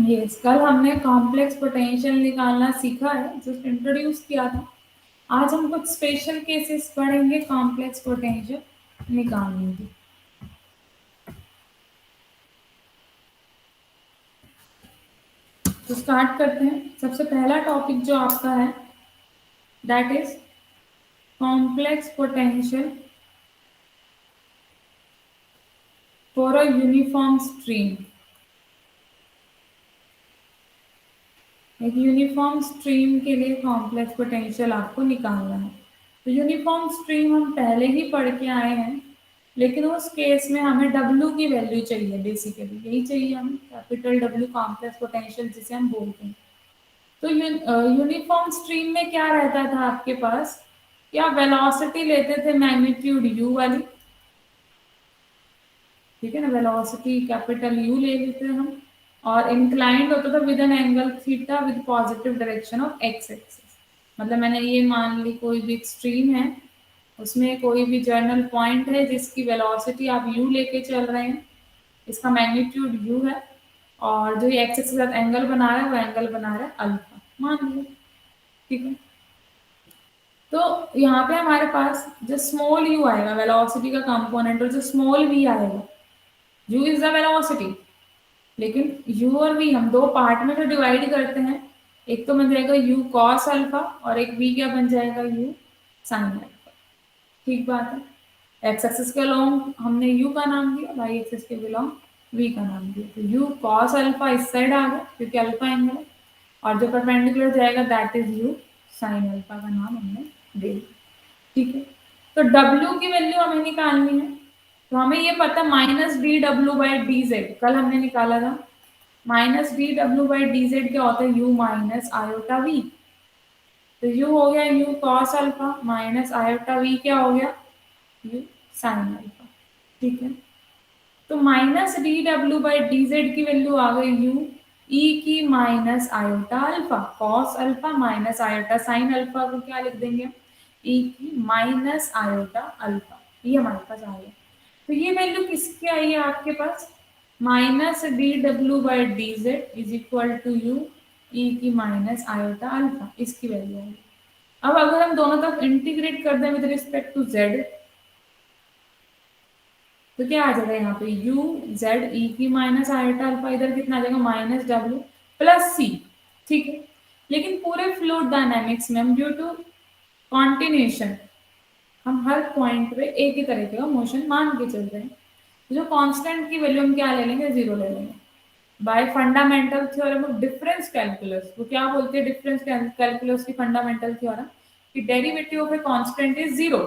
Yes, कल हमने complex potential निकालना सीखा है, जस्ट इंट्रोड्यूस किया था। आज हम कुछ स्पेशल केसेस पढ़ेंगे कॉम्प्लेक्स पोटेंशियल निकालने की। तो स्टार्ट करते हैं। सबसे पहला टॉपिक जो आपका है that is complex potential for a uniform stream. एक यूनिफॉर्म स्ट्रीम के लिए कॉम्प्लेक्स पोटेंशियल आपको निकालना है। तो यूनिफॉर्म स्ट्रीम हम पहले ही पढ़ के आए हैं, लेकिन उस केस में हमें W की वैल्यू चाहिए, बेसिकली यही चाहिए हमें, कैपिटल W कॉम्प्लेक्स पोटेंशियल जिसे हम बोलते हैं। तो यूनिफॉर्म स्ट्रीम में क्या रहता था आपके पास, क्या वेलोसिटी लेते थे मैग्नीट्यूड U वाली, ठीक है ना, वेलोसिटी कैपिटल U ले लेते हैं हम, और इंक्लाइंड होता था with an angle theta with positive direction of x axis. मतलब मैंने ये मान ली कोई भी स्ट्रीम है, उसमें कोई भी जर्नल पॉइंट है जिसकी वेलोसिटी आप u लेके चल रहे हैं, इसका मैग्नीट्यूड u है, और जो ये एक्स एक्सिस के साथ एंगल बना रहा है वो एंगल बना रहा है अल्फा, मान लिया, ठीक है। तो यहाँ पे हमारे पास जो स्मॉल u आएगा वेलोसिटी का कंपोनेंट, और जो स्मॉल v आएगा, u इज द वेलोसिटी, लेकिन u और v हम दो पार्ट में तो डिवाइड करते हैं। एक तो बन जाएगा u cos अल्फा और एक v क्या बन जाएगा u sin अल्फा, ठीक बात है। एक्स एक्सिस के अलोंग हमने u का नाम दिया, वाई एक्सिस के बिलोंग v का नाम दिया। तो u cos अल्फा इस साइड आ गया क्योंकि अल्फा एंगल है, और जो परपेंडिकुलर जाएगा that is u sin alpha का नाम हमने दे दिया, ठीक है। तो W की वैल्यू हमें निकालनी है, तो हमें ये पता minus D W by D z कल हमने निकाला था। Minus D W by D z क्या होता है, यू माइनस आयोटा वी। तो यू हो गया u cos alpha minus iota v क्या हो गया यू साइन अल्फा, ठीक है। तो माइनस डी डब्ल्यू बाई डी जेड की वैल्यू आ गई यू ई की minus iota alpha cos alpha minus iota sine alpha को क्या लिख देंगे, ई की माइनस आयोटा अल्फा, ये हमारे पास आ गया। तो ये वैल्यू किसकी आई है आपके पास, minus D W by D Z is equal to U ई की माइनस आयोटा अल्फा, इसकी वैल्यू आई। अब अगर हम दोनों तरफ इंटीग्रेट कर दें विद रिस्पेक्ट टू जेड, तो क्या आ जाएगा यहाँ पे u z e की माइनस आयोटा अल्फा, इधर कितना आ जाएगा माइनस w प्लस सी, ठीक है। लेकिन पूरे फ्लूइड डायनामिक्स में हम ड्यू टू कॉन्टिन्यूशन हम हर पॉइंट पे एक ही तरीके का मोशन मान के चल रहे हैं। जो कांस्टेंट की वैल्यू हम क्या ले लेंगे, जीरो ले लेंगे। Bye fundamental theorem of difference calculus, वो क्या बोलते हैं डिफरेंस कैलकुलस की फंडामेंटल थ्योरम, कि derivative of a constant is zero.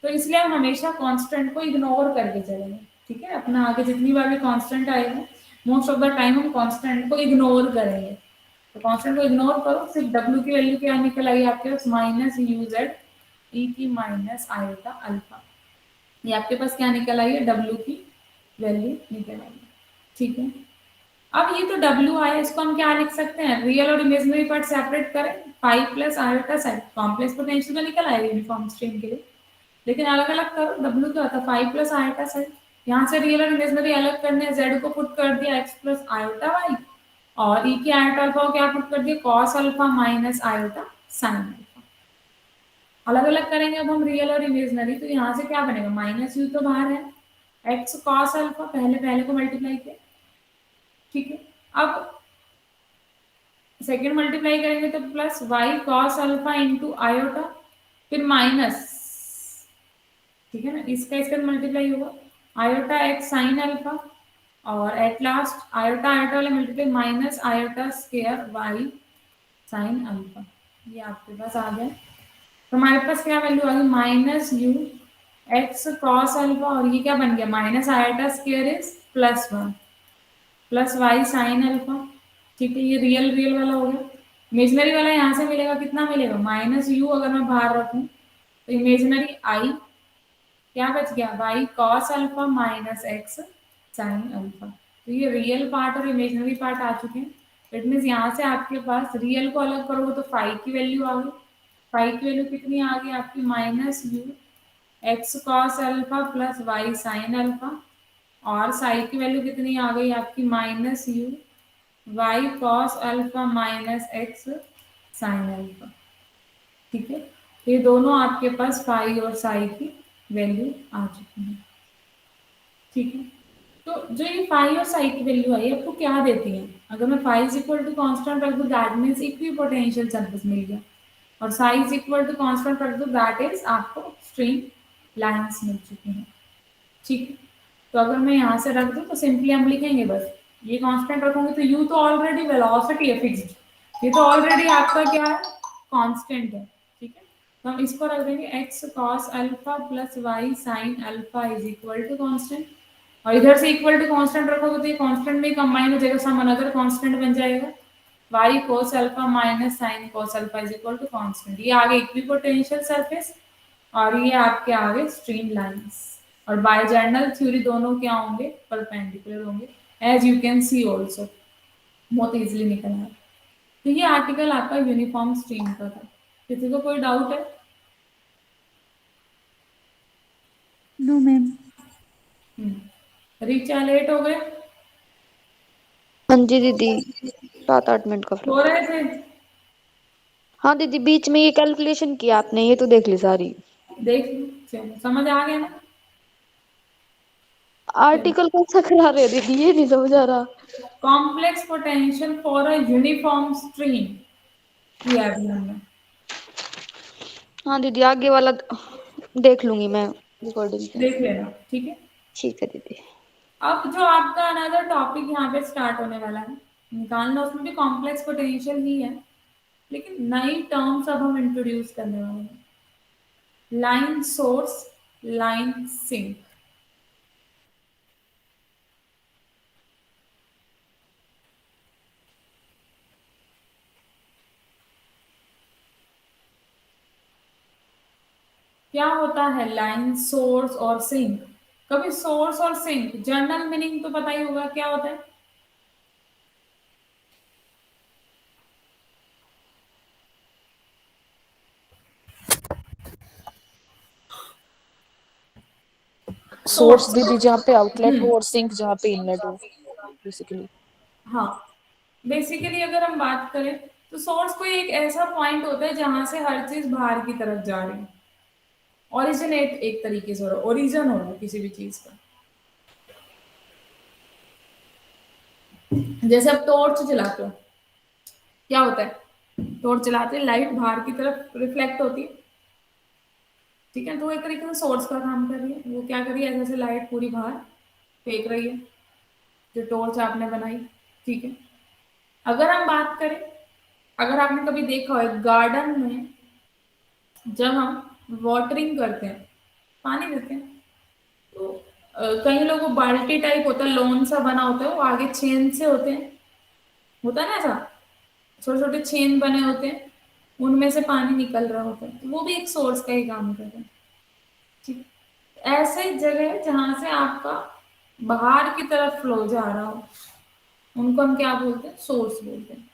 तो इसलिए हम हमेशा कांस्टेंट को इग्नोर करके चलेंगे, ठीक है। अपना आगे जितनी बार भी कांस्टेंट आएगा मोस्ट ऑफ द टाइम हम कांस्टेंट को इग्नोर करेंगे। तो कांस्टेंट को इग्नोर करो, सिर्फ w की वैल्यू क्या निकल आई आपके पास, माइनस यू जेड ई की माइनस आयोटा अल्फा, ये आपके पास क्या निकल आई है, w की वैल्यू निकल आई है, ठीक है। अब ये तो W आया, इसको हम क्या लिख सकते हैं, रियल और इमेजिनरी पार्ट सेपरेट करें, five plus iota side complex potential तो निकल आएगा यूनिफॉर्म स्ट्रीम के लिए, लेकिन अलग अलग करो। W क्या होता है, फाइव प्लस आयोटा साइड, यहाँ से रियल और इमेजिनरी अलग करने z को पुट कर दिया x प्लस आयोटा वाई, और e की आयोटा अल्फा को क्या पुट कर दिया cos alpha minus iota sine alpha. अलग अलग करेंगे अब हम रियल और इमेजिनरी, तो यहाँ से क्या बनेगा, माइनस यू तो बाहर है, एक्स कॉस अल्फा पहले पहले को मल्टीप्लाई किया, ठीक है। अब सेकेंड मल्टीप्लाई करेंगे तो plus y cos alpha into iota, फिर माइनस, ठीक है ना, इसका इसका मल्टीप्लाई होगा आयोटा एक्स साइन अल्फा, और एट लास्ट आयोटा आयोटा वाले multiply minus iota square y sine alpha, ये आपके पास आ गया। तो हमारे पास क्या वैल्यू आ गई, minus u x cos alpha, और ये क्या बन गया minus iota square is plus one plus y sine alpha, ठीक है। ये रियल रियल वाला हो गया, इमेजनरी वाला यहाँ से मिलेगा, कितना मिलेगा माइनस यू, अगर मैं बाहर रखूं तो इमेजनरी आई क्या बच गया, y cos alpha minus x sine alpha. तो ये रियल पार्ट और इमेजनरी पार्ट आ चुके हैं। इट मीन्स यहाँ से आपके पास रियल को अलग करोगे तो फाइव की वैल्यू आ गई, फाइव की वैल्यू कितनी आ गई आपकी, minus u x cos alpha plus y sine alpha, और साई की वैल्यू कितनी आ गई आपकी, minus u y cos alpha minus x sine alpha. ठीक है, ये दोनों आपके पास फाई और साई की वैल्यू आ चुकी है। ठीक है, तो जो ये फाई और साई की वैल्यू आई आपको क्या देती है? अगर मैं phi is equal to constant रख दूँ that means equipotential surface मिल गया, और psi is equal to constant रख दो दैट इज आपको स्ट्रीम लाइन्स मिल चुकी हैं। ठीक है, तो अगर मैं यहाँ से रख दूँ तो सिंपली हम लिखेंगे बस, ये कांस्टेंट रखोगे तो यू तो ऑलरेडी वेलोसिटी है फिक्स्ड, ये तो ऑलरेडी आपका क्या है, कांस्टेंट है। ठीक है, तो हम इसको रख देंगे x cos alpha plus y sine alpha is equal to constant, और इधर से इक्वल टू कांस्टेंट रखोगे तो ये कांस्टेंट में कंबाइन हो जाएगा, सम अनदर कांस्टेंट बन जाएगा, y cos alpha minus sine cos alpha is equal to constant. ये आगे इक्विपोटेंशियल सरफेस और ये आपके आगे स्ट्रीम लाइंस, और बायजर्नल थ्योरी दोनों क्या होंगे, परपेंडिकुलर होंगे, as you can see also, बहुत इजीली निकल आया। तो ये आर्टिकल आपका यूनिफॉर्म स्ट्रीम का था। किसी को कोई डाउट है? No ma'am. रीचा लेट हो गए? हाँ जी दीदी, 7-8 मिनट का हो फर्क। रहे थे? हाँ दीदी, बीच में ये कैलकुलेशन की आपने, ये तो देख ली सारी। देख लो, चलो समझ आ गया ना? चलो, आर्टिकल कौन सा करा रहे हैं दीदी, ये नहीं समझ आ रहा। Complex potential for a uniform stream किया अभी हमने। हाँ दीदी, आगे वाला देख लूंगी मैं रिकॉर्डिंग पे। देख लेना, ठीक है। ठीक है दीदी। अब जो आपका अनदर टॉपिक यहाँ पे स्टार्ट होने वाला है निकालना, उसमें भी कॉम्प्लेक्स पोटेंशियल ही है, लेकिन नई टर्म्स अब हम इंट्रोड्यूस करने वाले हैं, लाइन सोर्स, लाइन सिंक। क्या होता है लाइन सोर्स और सिंक? कभी सोर्स और सिंक जनरल मीनिंग तो पता ही होगा क्या होता है। सोर्स सोर्स, दीदी जहाँ पे आउटलेट हो और सिंक जहाँ पे इनलेट हो, बेसिकली। हाँ, बेसिकली अगर हम बात करें तो सोर्स कोई एक ऐसा पॉइंट होता है जहां से हर चीज बाहर की तरफ जा रही है, ओरिजिनेट एक तरीके से हो रहा है, ओरिजिन हो रहा है किसी भी चीज का। जैसे अब टॉर्च जलाते हो, क्या होता है, टॉर्च जलाते हैं लाइट बाहर की तरफ रिफ्लेक्ट होती है, ठीक है, तो वो एक तरीके से सोर्स का काम कर रही है, वो क्या कर रही है, ऐसे ऐसे लाइट पूरी बाहर फेंक रही है, जो टॉर्च आपने बनाई। ठीक है, अगर हम बात करें, अगर आपने कभी देखा हो गार्डन में जब हम वाटरिंग करते हैं, पानी देते हैं, तो कई लोगों को बाल्टी टाइप होता है, लोन सा बना होता है, वो आगे चेन से होते हैं, होता है ना ऐसा, छोटे छोटे चेन बने होते हैं, उनमें से पानी निकल रहा होता है, तो वो भी एक सोर्स का ही काम कर रहे हैं। ठीक, ऐसे जगह जहां से आपका बाहर की तरफ फ्लो जा रहा हो, उनको हम क्या बोलते हैं, सोर्स बोलते हैं।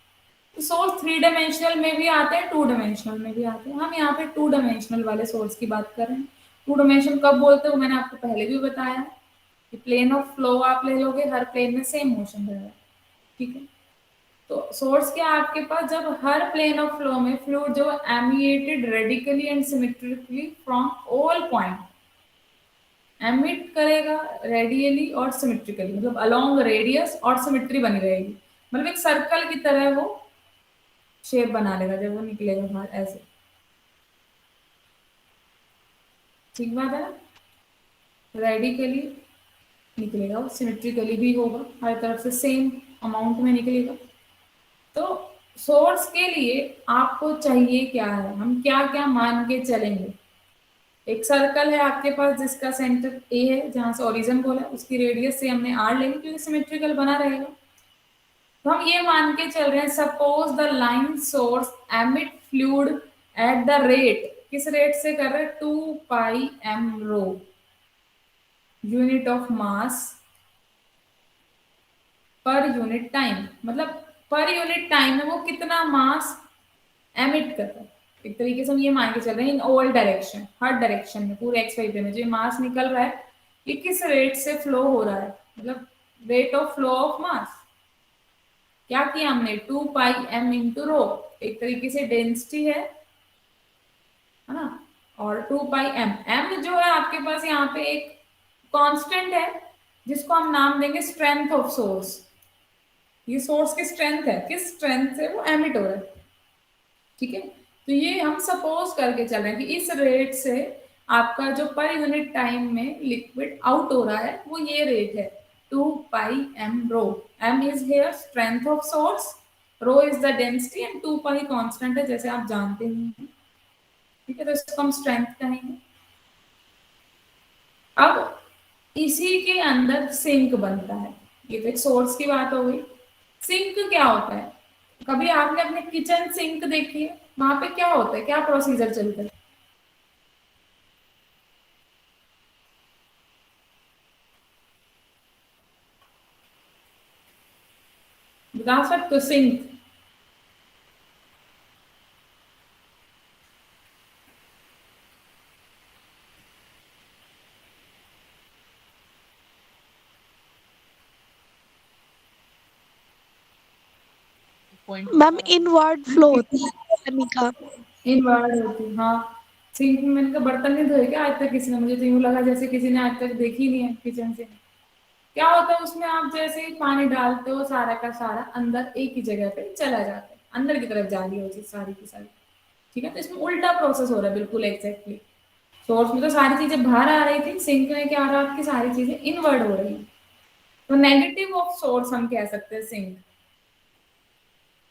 तो सोर्स थ्री डायमेंशनल में भी आते हैं, टू डायमेंशनल में भी आते हैं, हम यहाँ पे टू डायमेंशनल वाले सोर्स की बात कर रहे हैं। टू डायमेंशनल कब बोलते हो, मैंने आपको पहले भी बताया है कि प्लेन ऑफ फ्लो आप ले लोगे, हर प्लेन में सेम मोशन रहेगा। ठीक है, तो सोर्स क्या है आपके पास, जब हर प्लेन ऑफ फ्लो में फ्लूइड जो emanated radically and symmetrically from all point, emit करेगा रेडियली और सिमेट्रिकली, मतलब अलोंग रेडियस और सिमेट्री बनी रहेगी, मतलब एक सर्कल की तरह वो शेप बना लेगा जब वो निकलेगा बाहर ऐसे। ठीक बात है ना, रेडिकली निकलेगा, वो सिमेट्रिकली भी होगा, हर तरफ से सेम अमाउंट में निकलेगा। तो सोर्स के लिए आपको चाहिए क्या है, हम क्या क्या मान के चलेंगे, एक सर्कल है आपके पास जिसका सेंटर ए है, जहां से ओरिजिन बोला, उसकी रेडियस से हमने आर लेंगे क्योंकि सिमेट्रिकल बना रहेगा। तो हम ये मान के चल रहे हैं, suppose the line source emit fluid at the rate, किस रेट से कर रहे हैं, 2πm ρ यूनिट ऑफ मास पर यूनिट टाइम, मतलब पर यूनिट टाइम में वो कितना मास एमिट करता है। एक तरीके से हम ये मान के चल रहे हैं in all direction, her direction में, पूरे एक्स वाई पे में जो मास निकल रहा है, ये किस रेट से फ्लो हो रहा है, मतलब rate of flow of mass. क्या किया हमने, 2πm इंटू रो, एक तरीके से डेंसिटी है ना, और 2πm, m जो है आपके पास यहाँ पे एक कांस्टेंट है जिसको हम नाम देंगे स्ट्रेंथ ऑफ सोर्स। ये सोर्स की स्ट्रेंथ है, किस स्ट्रेंथ से वो एमिट हो रहा है, ठीक है। तो ये हम सपोज करके चल रहे हैं कि इस रेट से आपका जो पर यूनिट टाइम में लिक्विड आउट हो रहा है वो ये रेट है 2πm rho. m is here strength of source, rho is the density and 2π constant है जैसे आप जानते हैं, ठीक है। तो इसको हम स्ट्रेंथ कहेंगे। अब इसी के अंदर सिंक बनता है, ये तो एक सोर्स की बात हो गई। सिंक क्या होता है, कभी आपने अपने किचन सिंक देखी है, वहां पे क्या होता है, क्या प्रोसीजर चलता है, बता सकते हो सिंक? मैम इनवर्ड फ्लो होता है पानी का। इनवर्ड होती है, हाँ। सिंक में मैंने कहा बर्तन नहीं धोए क्या आज तक किसी ने, मुझे तो यूं लगा जैसे किसी ने आज तक देखी नहीं है किचन से। क्या होता है उसमें, आप जैसे ही पानी डालते हो सारा का सारा अंदर एक ही जगह पे चला जाता है, अंदर की तरफ जा रही है वो चीज सारी की सारी, ठीक है। तो इसमें उल्टा प्रोसेस हो रहा है बिल्कुल एग्जैक्टली। सोर्स में तो सारी चीजें बाहर आ रही थी, सिंक में क्या आ रहा है, आपकी सारी चीजें इनवर्ड हो रही है। तो नेगेटिव ऑफ सोर्स हम कह सकते हैं सिंक।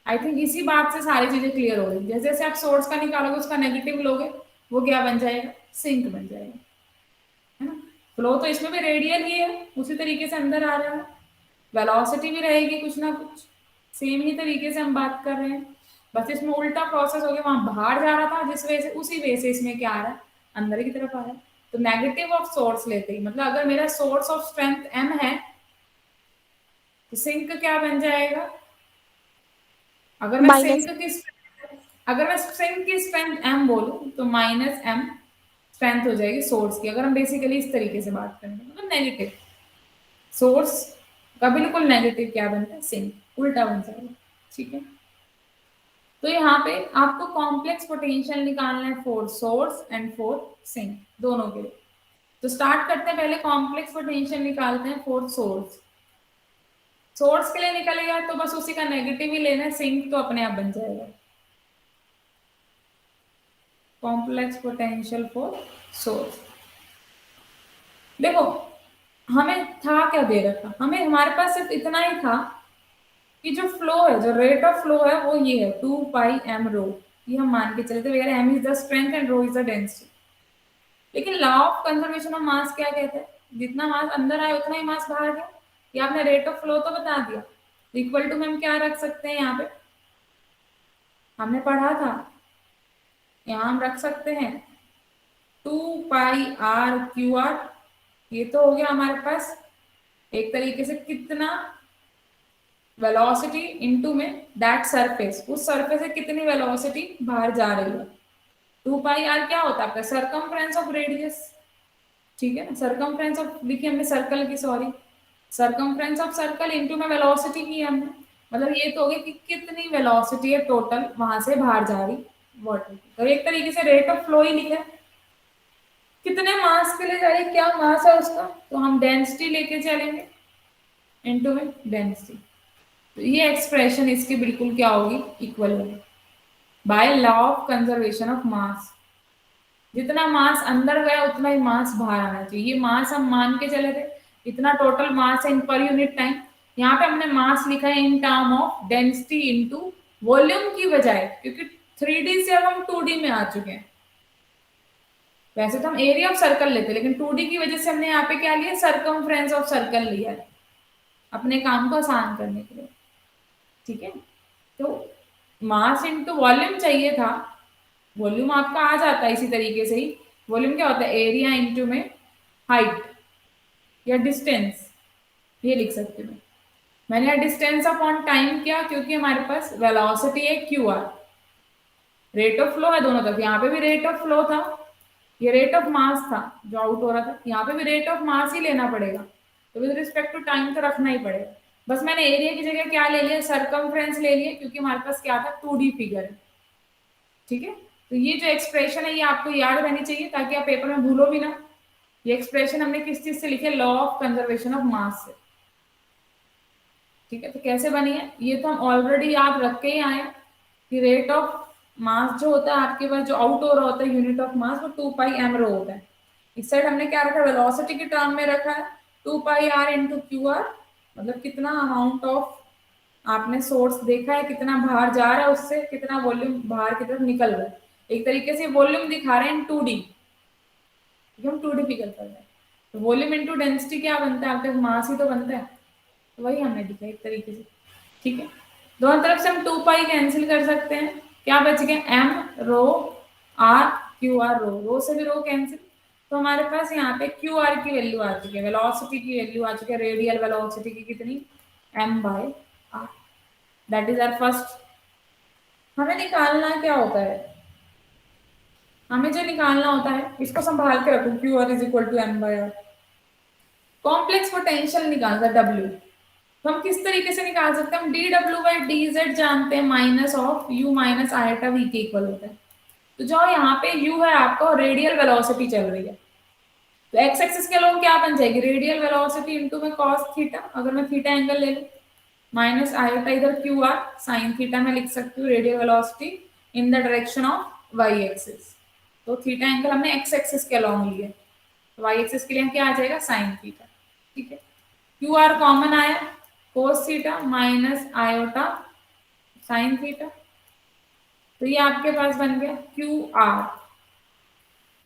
आई थिंक इसी बात से सारी चीजें क्लियर हो रही। जैसे जैसे आप सोर्स का निकालोगे उसका नेगेटिव लोगे, वो क्या बन जाएगा, सिंक बन जाएगा, है ना। फ्लो तो इसमें भी रेडियल ही है, उसी तरीके से अंदर आ रहा है, वेलोसिटी भी रहेगी कुछ ना कुछ, सेम ही तरीके से हम बात कर रहे हैं, बस इसमें उल्टा प्रोसेस हो गया, वहां बाहर जा रहा था जिस वजह से, उसी वजह से इसमें क्या आ रहा है, अंदर की तरफ आ रहा है। तो नेगेटिव ऑफ सोर्स लेते ही, मतलब अगर मेरा सोर्स ऑफ स्ट्रेंथ m है तो सिंक क्या बन जाएगा, अगर मैं माइनस सिंक की अगर मैं सिंक की स्ट्रेंथ m बोलूं तो माइनस m स्ट्रेंथ हो जाएगी सोर्स की, अगर हम बेसिकली इस तरीके से बात करेंगे, मतलब नेगेटिव सोर्स का बिल्कुल नेगेटिव क्या बनता है, सिंक, उल्टा बन जाएगा, ठीक है। तो यहाँ पे आपको कॉम्प्लेक्स पोटेंशियल निकालना है for source and for sink दोनों के लिए। तो स्टार्ट करते हैं, पहले कॉम्प्लेक्स पोटेंशियल निकालते हैं फॉर सोर्स। सोर्स के लिए निकलेगा तो बस उसी का नेगेटिव ही लेना है, सिंक तो अपने आप बन जाएगा। कॉम्प्लेक्स पोटेंशियल फॉर सोर्स, देखो हमें था क्या दे रखा, हमें हमारे पास सिर्फ इतना ही था कि जो फ्लो है, जो रेट ऑफ फ्लो है वो ये है 2πm रो, ये हम मान के चले थे वगैरह, m is the strength and rho is the density. लेकिन law of conservation of mass क्या कहता है, जितना मास अंदर आए उतना ही मास बाहर गया, ये आपने रेट ऑफ फ्लो तो बता दिया। इक्वल टू में हम क्या रख सकते हैं, यहाँ पे हमने पढ़ा था, यहाँ हम रख सकते हैं 2πr/QR, ये तो हो गया हमारे पास एक तरीके से कितना वेलोसिटी इनटू में दैट सरफेस, उस सरफेस से कितनी वेलोसिटी बाहर जा रही है। 2πr क्या होता है आपका, सरकमफ्रेंस ऑफ रेडियस, ठीक है ना, सरकमफ्रेंस ऑफ, देखिए हमने सर्कल की, sorry circumference of circle into में वेलोसिटी की हमने, मतलब ये तो हो गया कि कितनी वेलोसिटी है टोटल वहां से बाहर जा रही वाटर की। तो एक तरीके से रेट ऑफ फ्लो ही लिखा, कितने मास के लिए जा रही, क्या मास है उसका, तो हम डेंसिटी लेके चलेंगे इनटू में डेंसिटी। तो ये एक्सप्रेशन इसकी बिल्कुल क्या होगी, इक्वल होगी by law of conservation of मास। जितना मास अंदर गया उतना ही मास बाहर आना चाहिए। ये मास हम मान के चले थे, इतना टोटल मास है इन पर यूनिट टाइम, यहाँ पे हमने मास लिखा है in term of density into volume की बजाय, क्योंकि 3D से अब हम 2D में आ चुके हैं। वैसे तो हम एरिया ऑफ सर्कल लेते, लेकिन 2D की वजह से हमने यहाँ पे क्या लिया, सर्कमफ्रेंस ऑफ सर्कल लिया है अपने काम को आसान करने के लिए, ठीक है। तो मास इनटू वॉल्यूम चाहिए था, वॉल्यूम आपका आ जाता है इसी तरीके से ही। वॉल्यूम क्या होता है, एरिया इनटू में हाइट या डिस्टेंस, ये लिख सकते हो। मैंने यहाँ डिस्टेंस अपॉन टाइम किया क्योंकि हमारे पास वेलोसिटी है QR, रेट ऑफ फ्लो है दोनों तरफ, यहाँ पे भी रेट ऑफ फ्लो था, ये रेट ऑफ मास था जो आउट हो रहा था, यहाँ पे भी रेट ऑफ मास ही लेना पड़ेगा, तो विद रिस्पेक्ट टू टाइम तो रखना ही पड़ेगा। बस मैंने एरिया की जगह क्या ले लिया, सरकमफ्रेंस ले लिया, क्योंकि हमारे पास क्या था 2D फिगर है। ठीक है, तो ये जो एक्सप्रेशन है ये आपको याद रहनी चाहिए ताकि आप पेपर में भूलो भी ना। ये एक्सप्रेशन हमने किस चीज से लिखे, लॉ ऑफ कंजर्वेशन ऑफ मास से। ठीक है, तो कैसे बनी है ये तो हम ऑलरेडी याद रख के ही आए कि रेट ऑफ मास जो होता है आपके पास, जो आउट हो रहा होता है यूनिट ऑफ मास, वो 2πm होता है। इस साइड हमने क्या रखा, वेलोसिटी की टर्म में रखा है 2πr इंटू क्यू आर, मतलब कितना अमाउंट ऑफ आपने सोर्स देखा है, कितना बाहर जा रहा है, उससे कितना वॉल्यूम बाहर की तरफ निकल रहा है। एक तरीके से वॉल्यूम दिखा रहे हैं इन 2D, हम 2D फिगर कर रहे हैं। तो वॉल्यूम इंटू डेंसिटी क्या बनता है आपके, मास ही तो बनता है, तो वही हमने दिखा एक तरीके से। ठीक है, दोनों तरफ से हम 2π कैंसिल कर सकते हैं, क्या बच गया m रो r q r, रो से भी रो कैंसिल, तो हमारे पास यहाँ पे क्यू आर की वैल्यू आ चुकी है, वेलोसिटी की वैल्यू आ चुकी है, रेडियल वेलोसिटी की कितनी, m/r, that is our first. हमें निकालना क्या होता है, हमें जो निकालना होता है इसको संभाल के रखो, q r is equal to m/r। Complex potential निकालना W, तो हम किस तरीके से निकाल सकते हैं, हम dw/dz जानते हैं, minus of u minus eta v के इक्वल होता है। तो जो यहाँ पे u है आपका रेडियल वेलोसिटी चल रही है, तो एक्स एक्सिस के लोग क्या बन जाएगी, रेडियल वेलोसिटी इंटू में कॉस थीटा, अगर मैं थीटा एंगल ले लूं, माइनस आयटा इधर क्यू आर साइन थीटा में लिख सकती हूँ, radial velocity in the direction of y axis. तो थीटा एंगल हमने एक्स एक्सिस के अलॉन्ग लिया, तो वाई एक्सिस के लिए क्या आ जाएगा, साइन थीटा। ठीक है, क्यू आर कॉमन आया, cos theta minus iota sign theta, तो ये आपके पास बन गया क्यू आर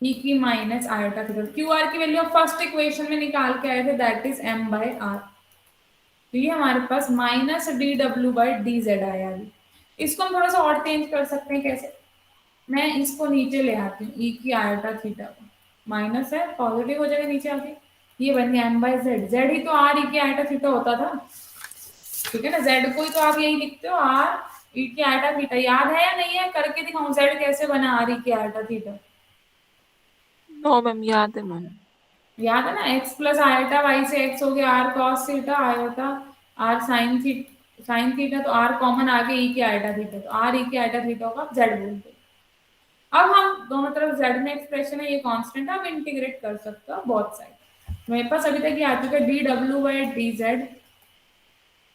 ई की minus iota theta. Q R की वैल्यू फर्स्ट इक्वेशन में निकाल के आए थे, दैट इज m/r। तो ये हमारे पास माइनस dw/dz आया। अभी इसको हम थोड़ा सा और चेंज कर सकते हैं, कैसे, मैं इसको नीचे ले आती हूँ, ई की आयोटा थीटा को, माइनस है पॉजिटिव हो जाएगा नीचे आके, ये बन गया m/z, z ही तो r ई की आयोटा थीटा होता था। ठीक है ना, z को ही तो आप यही लिखते हो, r ई की आयोटा थीटा, याद है या नहीं है, करके दिखाऊं z कैसे बना r ई की आयोटा थीटा, नो मैम, याद है मैम। याद है ना, x प्लस आयोटा वाई से x हो गया r cos theta iota r sign theta, तो r कॉमन आ गया ई की आयोटा थीटा, तो r ई की आयोटा थीटा होगा z बोलते हैं। अब हम दोनों तरफ z में एक्सप्रेशन है, ये कांस्टेंट है, आप इंटीग्रेट कर सकते हो बोथ साइड। मेरे पास अभी तक ये आ चुका है dw/dz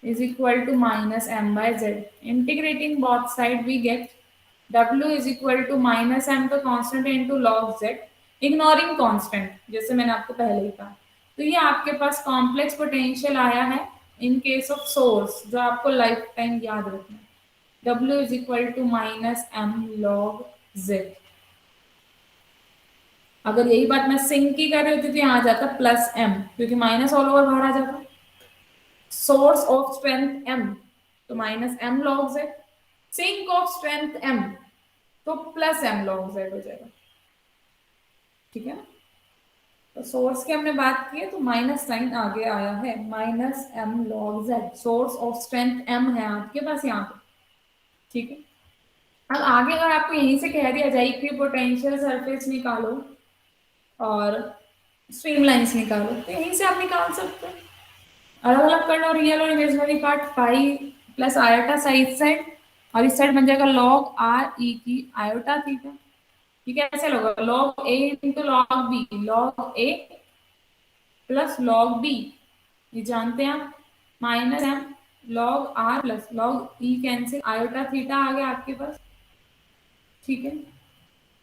is equal to minus m/z, integrating both side we get w is equal to minus m तो कांस्टेंट है into log z, ignoring constant जैसे मैंने आपको पहले ही कहा। तो ये आपके पास कॉम्प्लेक्स पोटेंशियल आया है इन केस ऑफ सोर्स, जो आपको लाइफ टाइम याद रखना है, w is equal to minus m log z। अगर यही बात मैं सिंक की कर रही होती तो यहाँ आ जाता प्लस m, क्योंकि माइनस ऑल ओवर बाहर आ जाता, सोर्स ऑफ स्ट्रेंथ m तो minus m log z, sink of strength m तो प्लस m log z हो जाएगा। ठीक है ना, तो सोर्स की हमने बात की है तो माइनस साइन आगे आया है, minus m log z, source of strength m है आपके पास यहाँ पे। ठीक है, अब आगे अगर आपको यहीं से कह दिया जाए इक्विपोटेंशियल सरफेस निकालो और स्ट्रीमलाइंस निकालो, तो यहीं से आप निकाल सकते हैं। अलग अलग कर लो, रियल और imaginary part, pi plus iota side side, और इस साइड बन जाएगा लॉग आर ई की आयोटा थीटा। ठीक है, ऐसे होगा log A into log B, log A plus log B, ये जानते हैं आप, minus M log R plus log E cancel, iota theta आ गया आपके पास। ठीक है,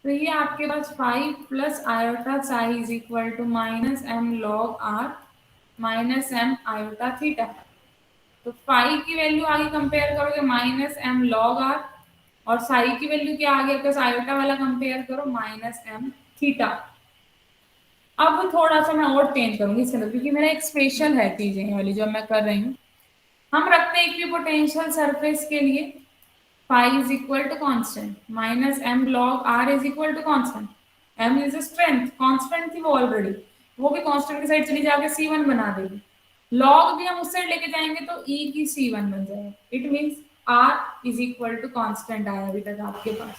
तो ये आपके पास 5 plus iota psi is equal to minus M log R minus M iota theta. तो फाई की वैल्यू आगे कंपेयर करोगे माइनस एम लॉग आर, और साई की वैल्यू क्या आ गया, प्लस आयोटा वाला कंपेयर करो माइनस एम थीटा। अब थोड़ा सा मैं और चेंज करूंगी इसके अंदर, क्योंकि मेरा एक स्पेशल है चीजें वाली जो मैं कर रही हूँ। हम रखते हैं इक्विपोटेंशियल सरफेस के लिए phi is equal to constant minus M log r is equal to constant, m is strength, constant थी वो ऑलरेडी, वो भी कांस्टेंट की साइड चली जाके C1 बना देगी, लॉग भी हम उस साइड लेके जाएंगे तो E की C1 बन जाएगा। It means R is equal to constant आया अभी तक आपके पास,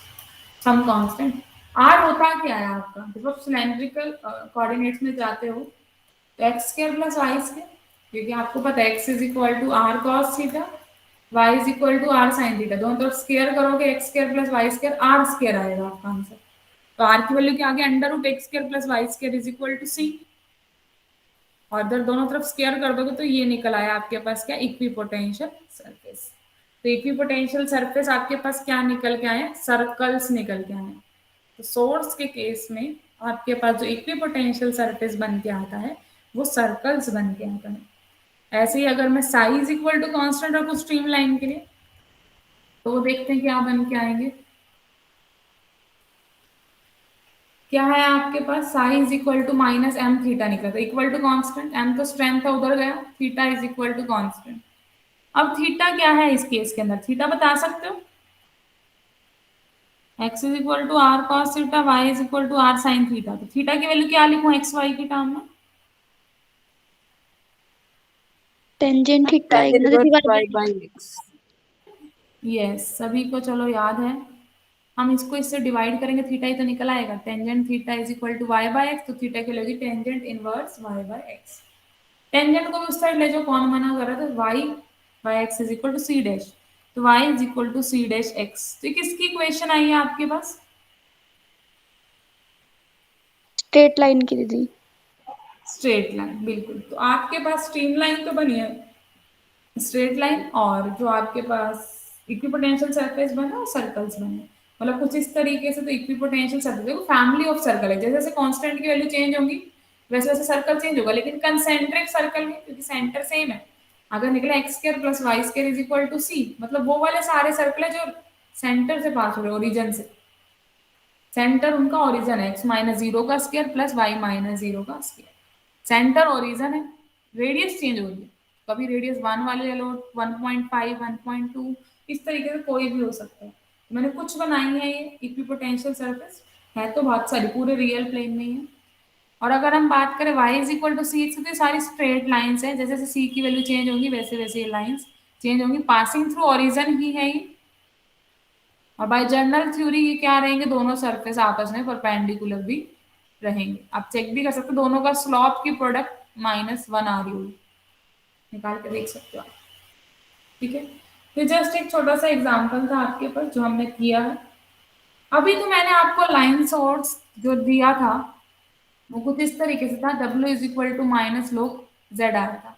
सम कांस्टेंट। R होता क्या है आपका, जब आप सिलेंड्रिकल कोऑर्डिनेट्स में जाते हो तो x square plus Y square, क्योंकि आपको पता है x is equal to are cos theta, y is equal to are sine theta, दोनों तरफ स्क्वायर करोगे x square plus Y square R square आएगा आपका आंसर। तो आर की वैल्यू के आगे under root X square plus Y square is equal to C, और इधर दोनों तरफ स्क्वायर कर दोगे तो ये निकल आया आपके पास क्या, इक्विपोटेंशियल सरफेस। तो इक्विपोटेंशियल सरफेस आपके पास क्या निकल के आए, सर्कल्स निकल के आए। तो सोर्स के केस में आपके पास जो इक्विपोटेंशियल सरफेस बन के आता है वो सर्कल्स बन के आता है। ऐसे ही अगर मैं साइज इक्वल टू कांस्टेंट रखूं स्ट्रीम लाइन के लिए तो वो देखते हैं क्या बन के आएंगे। क्या है आपके पास, psi equal to minus M theta निकला, तो इक्वल टू कांस्टेंट, एम तो स्ट्रेंथ है उधर गया, theta is equal to constant. अब थीटा क्या है इस केस के अंदर, थीटा बता सकते हो, x is equal to are cos theta, y is equal to are sine theta. तो थीटा की वैल्यू क्या लिखूं एक्स वाई की टर्म में, टेंजेंट थीटा tan आएगी ना inverse दीदी, y y by x। Yes सभी को चलो याद है। हम इसको इससे डिवाइड करेंगे, थीटा ही तो निकल आएगा, tangent theta is equal to y by x, तो थीटा की value tangent inverse y by x. Tangent को भी उस साइड ले जाओ, कौन मना कर रहा था, Y by X is equal to C dash, तो Y is equal to C dash X. तो किसकी इक्वेशन आई है आपके पास, स्ट्रेट लाइन की दीदी। स्ट्रेट लाइन, बिल्कुल। तो आपके पास स्ट्रीम लाइन तो बनी है, स्ट्रेट लाइन, और जो आपके पास इक्विपोटेंशियल सरफेस बना और सर्कल्स बने, मतलब कुछ इस तरीके से। तो इक्विपोटेंशियल सर्फेस देखो फैमिली ऑफ सर्कल है, जैसे जैसे कांस्टेंट की वैल्यू चेंज होंगी वैसे वैसे सर्कल चेंज होगा, लेकिन कंसेंट्रिक सर्कल है क्योंकि सेंटर सेम है। अगर निकला X square plus Y square is equal to C, मतलब वो वाले सारे सर्कल है जो सेंटर से पास हो रहे, ओरिजन से, सेंटर उनका ओरिजन है, एक्स माइनस जीरो का square plus y minus zero का स्क्वायर, सेंटर ओरिजन है, रेडियस चेंज हो रही है, कभी रेडियस 1 वाले ले लो, 1.5 1.2, इस तरीके से कोई भी हो सकता है। तो मैंने कुछ बनाई है ये इक्विपोटेंशियल सरफेस, है तो बहुत सारी, पूरे रियल प्लेन में ही है। और अगर हम बात करें y इज इक्वल टू सी, तो ये सारी स्ट्रेट लाइंस है, जैसे जैसे c की वैल्यू चेंज होगी वैसे वैसे ये लाइंस चेंज होंगी, पासिंग थ्रू ओरिजन ही है ये। और बाय जनरल थ्योरी ये क्या रहेंगे, दोनों सरफेस आपस में परपेंडिकुलर भी रहेंगे। आप चेक भी कर सकते हो, दोनों का स्लॉप की प्रोडक्ट -1 आ रही होगी, निकाल के देख सकते हो आप, ठीक है। तो जस्ट एक छोटा सा एग्जांपल था आपके पास जो हमने किया है। अभी तो मैंने आपको लाइन सोर्स जो दिया था वो कुछ इस तरीके से था, W is equal to minus log Z आया था।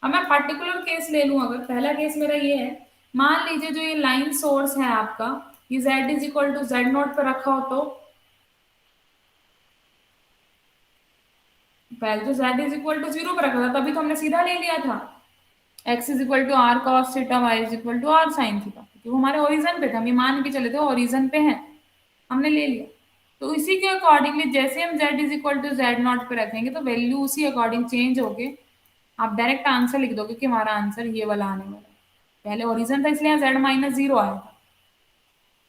अब मैं पर्टिकुलर केस ले लूं, अगर पहला केस मेरा ये है, मान लीजिए जो ये लाइन सोर्स है आपका, ये Z is equal to Z naught पर रखा हो, तो पहले तो Z इज इक्वल टू 0 पर रखा था, तभी तो हमने सीधा ले लिया था x is equal to are cos theta, y is equal to are sine theta, क्योंकि वो हमारे ओरिजन पे था, हम ये मान के चले थे ओरिजन पे है, हमने ले लिया। तो इसी के अकॉर्डिंगली जैसे हम z is equal to z naught पे रखेंगे तो वैल्यू उसी अकॉर्डिंग चेंज होके आप डायरेक्ट आंसर लिख दोगे कि हमारा आंसर ये वाला आने वाला है। पहले ओरिजन था इसलिए z माइनस जीरो आया था,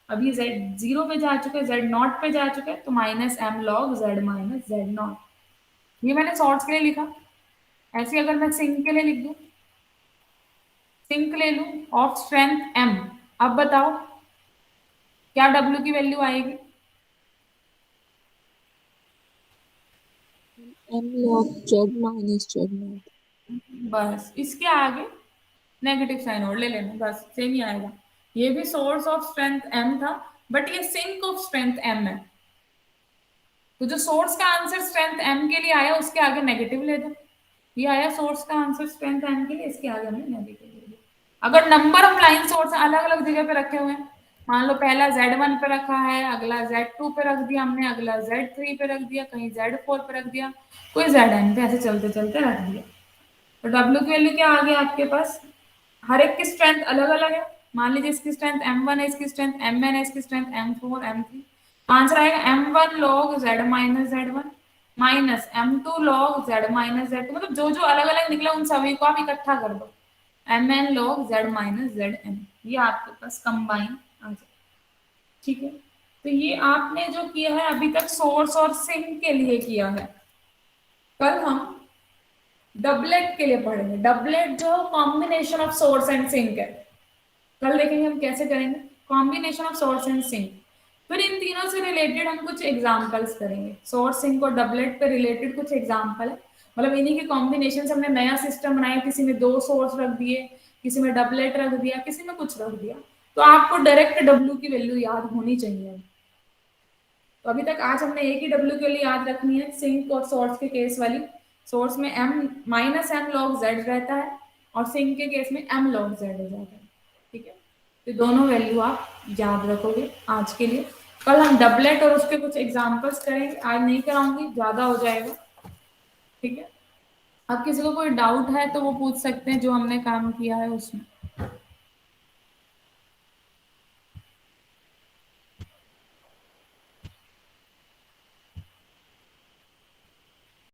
अब ये z जीरो पे जा चुका है, z नॉट पे जा चुका है, तो minus M log z minus z naught, ये मैंने शॉर्ट्स के लिए लिखा। ऐसे अगर मैं सिंक के लिए लिख दूं, सिंक ले लूं ऑफ स्ट्रेंथ m, अब बताओ क्या w की वैल्यू आएगी, m log z minus z naught। बस इसके आगे नेगेटिव साइन और ले लेना, बस सेम ही आएगा। ये भी सोर्स ऑफ स्ट्रेंथ m था, बट ये सिंक ऑफ स्ट्रेंथ m है, तो जो सोर्स का आंसर स्ट्रेंथ m के लिए आया उसके आगे नेगेटिव ले दो। ये आया सोर्स का आंसर स्ट्रेंथ m के लिए, इसके आगे हमने नेगेटिव ले दिया। अगर नंबर ऑफ लाइन सोर्स अलग अलग जगह पे रखे हुए हैं, मान लो पहला Z1 पे रखा है, अगला Z2 पे रख दिया हमने, अगला Z3 पे रख दिया, कहीं Z4 पे रख दिया, कोई Zn पे, ऐसे चलते चलते रख दिया, तो W की वैल्यू क्या आ गया आपके पास, हर एक की स्ट्रेंथ अलग अलग है। मान लीजिए इसकी स्ट्रेंथ m1 है, इसकी स्ट्रेंथ mn है, इसकी स्ट्रेंथ m4 m3, आंसर आएगा m1 log z minus z1 minus m2 log z minus z2, मतलब जो जो अलग अलग निकला उन सभी को आप इकट्ठा कर दो, mn log z minus zn, ये आपके पास कंबाइन आ जाए, ठीक है। तो ये आपने जो किया है अभी तक सोर्स और सिंक के लिए किया है। कल हम डबलेट के लिए पढ़ेंगे, डबलेट जो combination of source and sink है, कल देखेंगे हम कैसे करेंगे combination of source and sink. फिर इन तीनों से रिलेटेड हम कुछ एग्जांपल्स करेंगे, सोर्स सिंक और डबलेट पे रिलेटेड कुछ एग्जांपल है, मतलब इन्हीं के कॉम्बिनेशन से हमने नया सिस्टम बनाया, किसी में 2 सोर्स रख दिए, किसी में डबलेट रख दिया, किसी में कुछ रख दिया। तो आपको डायरेक्ट W की वैल्यू याद होनी चाहिए। तो अभी तक आज हमने एक ही W की वैल्यू याद रखनी है, सिंक और सोर्स के केस वाली। सोर्स में -m log z रहता है और सिंक के केस में m log z हो जाता है। ठीक है, तो दोनों वैल्यू आप याद रखोगे आज के लिए। कल हम डबलेट और उसके कुछ एग्जांपल्स करेंगे, आज नहीं कराऊंगी, ज्यादा हो जाएगा। ठीक है, अब किसी को कोई डाउट है तो वो पूछ सकते हैं जो हमने काम किया है उसमें।